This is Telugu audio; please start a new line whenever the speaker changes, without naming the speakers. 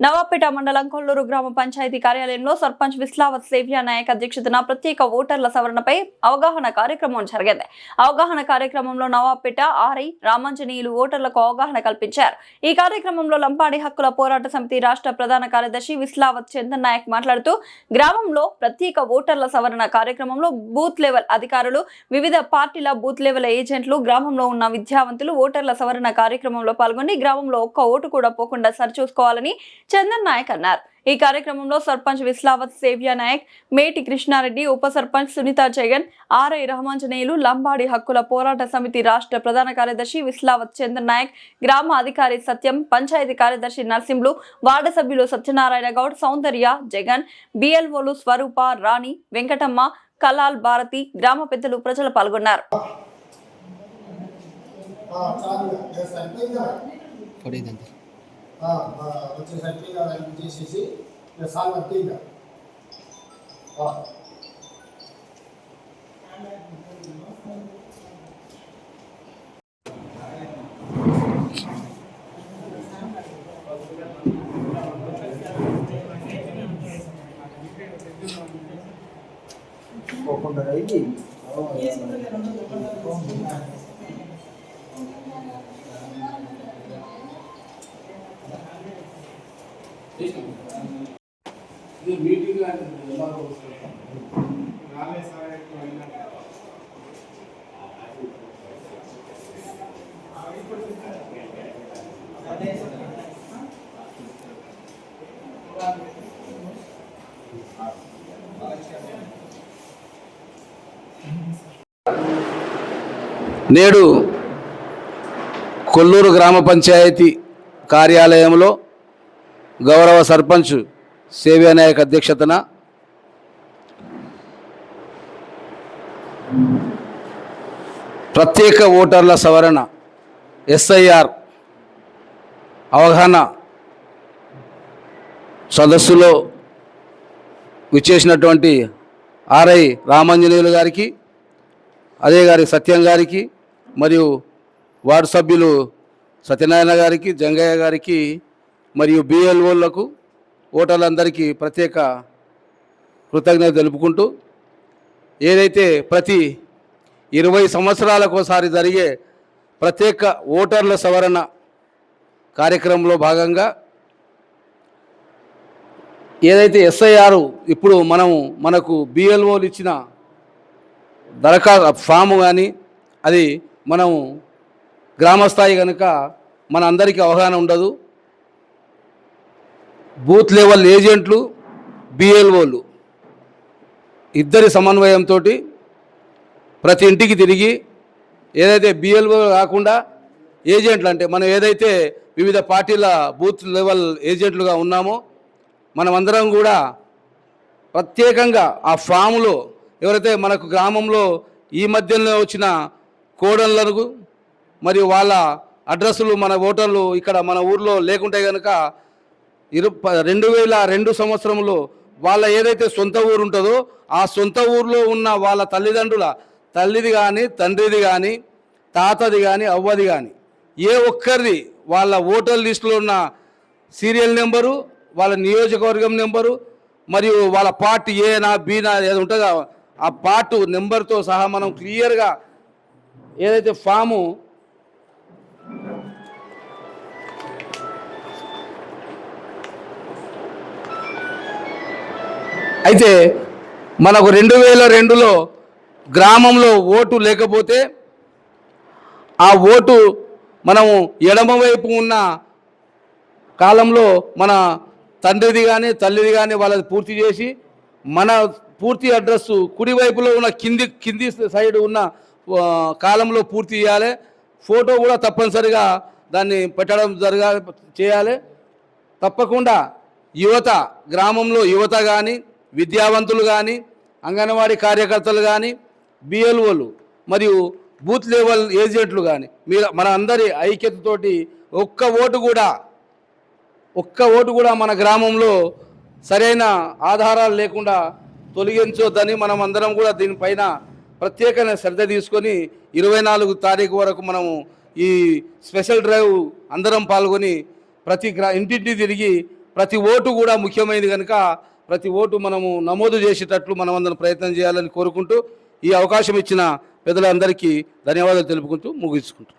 నవాపేట మండలం కొల్లూరు గ్రామ పంచాయతీ కార్యాలయంలో సర్పంచ్ విస్లావత్ సేవ్యా నాయక్ అధ్యక్షతన ప్రత్యేక ఓటర్ల సవరణపై అవగాహన కార్యక్రమం జరిగింది. అవగాహన కార్యక్రమంలో నవాపేట ఆర్ఐ రామాంజనేయులు ఓటర్లకు అవగాహన కల్పించారు. ఈ కార్యక్రమంలో లంపాడి హక్కుల పోరాట సమితి రాష్ట్ర ప్రధాన కార్యదర్శి విస్లావత్ చందన్ నాయక్ మాట్లాడుతూ గ్రామంలో ప్రత్యేక ఓటర్ల సవరణ కార్యక్రమంలో బూత్ లెవెల్ అధికారులు, వివిధ పార్టీల బూత్ లెవెల్ ఏజెంట్లు, గ్రామంలో ఉన్న విద్యావంతులు ఓటర్ల సవరణ కార్యక్రమంలో పాల్గొని గ్రామంలో ఒక్క ఓటు కూడా పోకుండా సరిచూసుకోవాలని చందన్ నాయక్ అన్నారు. ఈ కార్యక్రమంలో సర్పంచ్ విస్లావత్ సేవ్యా నాయక్, మేటి కృష్ణారెడ్డి, ఉప సర్పంచ్ సునీత జగన్, ఆర్ఐ రహమాంజనేయులు, లంబాడి హక్కుల పోరాట సమితి రాష్ట్ర ప్రధాన కార్యదర్శి విస్లావత్ చందన్ నాయక్, గ్రామ అధికారి సత్యం, పంచాయతీ కార్యదర్శి నర్సింహులు, వార్డు సభ్యులు సత్యనారాయణ గౌడ్, సౌందర్య, జగన్, బిఎల్ఓలు స్వరూప, రాణి, వెంకటమ్మ, కలాల్, భారతి, గ్రామ పెద్దలు, ప్రజలు పాల్గొన్నారు.
వచ్చేసరికి చేసేసి సాల్ వస్తే ఇక పోకుండా అయింది.
మీటింగ్ నేడు కొల్లూరు గ్రామ పంచాయతీ కార్యాలయంలో గౌరవ సర్పంచ్ సేవ్యా నాయక్ అధ్యక్షతన ప్రత్యేక ఓటర్ల సవరణ ఎస్ఐఆర్ అవగాహన సదస్సులో విచ్చేసినటువంటి ఆర్ఐ రామాంజనేయులు గారికి, అదే గారి సత్యం గారికి, మరియు వార్డు సభ్యులు సత్యనారాయణ గారికి, జంగయ్య గారికి, మరియు బిఎల్ఓలకు, ఓటర్లందరికీ ప్రత్యేక కృతజ్ఞత తెలుపుకుంటూ, ఏదైతే ప్రతి 20 సంవత్సరాలకు ఒకసారి జరిగే ప్రత్యేక ఓటర్ల సవరణ కార్యక్రమంలో భాగంగా ఏదైతే ఎస్ఐఆర్ ఇప్పుడు మనకు బిఎల్ఓలు ఇచ్చిన దరఖాస్తు ఫాము కానీ అది మనము గ్రామస్థాయి కనుక మన అందరికీ అవగాహన ఉండదు. బూత్ లెవెల్ ఏజెంట్లు, బిఎల్ఓలు ఇద్దరి సమన్వయంతో ప్రతి ఇంటికి తిరిగి ఏదైతే బిఎల్ఓ కాకుండా ఏజెంట్లు అంటే మనం ఏదైతే వివిధ పార్టీల బూత్ లెవెల్ ఏజెంట్లుగా ఉన్నామో మనమందరం కూడా ప్రత్యేకంగా ఆ ఫామ్లో ఎవరైతే మనకు గ్రామంలో ఈ మధ్యలో వచ్చిన కోడళ్లకు మరియు వాళ్ళ అడ్రస్సులు మన ఓటర్లు ఇక్కడ మన ఊర్లో లేకుంటే కనుక 2002 సంవత్సరంలో వాళ్ళ ఏదైతే సొంత ఊరు ఉంటుందో ఆ సొంత ఊర్లో ఉన్న వాళ్ళ తల్లిది కానీ, తండ్రిది కానీ, తాతది కానీ, అవ్వది కానీ ఏ ఒక్కరిది వాళ్ళ ఓటర్ లిస్టులో ఉన్న సీరియల్ నెంబరు, వాళ్ళ నియోజకవర్గం నెంబరు, మరియు వాళ్ళ పార్ట్ ఏనా బీనా ఏది ఉంటుందో ఆ పార్ట్ నెంబర్తో సహా మనం క్లియర్గా ఏదైతే ఫాము అయితే మనకు 2002లో గ్రామంలో ఓటు లేకపోతే ఆ ఓటు మనము ఎడమవైపు ఉన్న కాలంలో మన తండ్రిది కానీ, తల్లిది కానీ వాళ్ళది పూర్తి చేసి మన పూర్తి అడ్రస్సు కుడివైపులో ఉన్న కింది సైడ్ ఉన్న కాలంలో పూర్తి చేయాలి. ఫోటో కూడా తప్పనిసరిగా దాన్ని పెట్టడం చేయాలి. తప్పకుండా యువత, గ్రామంలో యువత కానీ, విద్యావంతులు కానీ, అంగన్వాడీ కార్యకర్తలు కానీ, బిఎల్ఓలు మరియు బూత్ లెవెల్ ఏజెంట్లు కానీ మన అందరి ఐక్యతతోటి ఒక్క ఓటు కూడా మన గ్రామంలో సరైన ఆధారాలు లేకుండా తొలగించొద్దని మనం అందరం కూడా దీనిపైన ప్రత్యేకమైన శ్రద్ధ తీసుకొని 24 తారీఖు వరకు మనము ఈ స్పెషల్ డ్రైవ్ అందరం పాల్గొని ప్రతి ఇంటింటి తిరిగి ప్రతి ఓటు కూడా ముఖ్యమైనది కనుక ప్రతి ఓటు మనము నమోదు చేసేటట్లు మనమందరం ప్రయత్నం చేయాలని కోరుకుంటూ ఈ అవకాశం ఇచ్చిన పెద్దలందరికీ ధన్యవాదాలు తెలుపుకుంటూ ముగించుకుంటాం.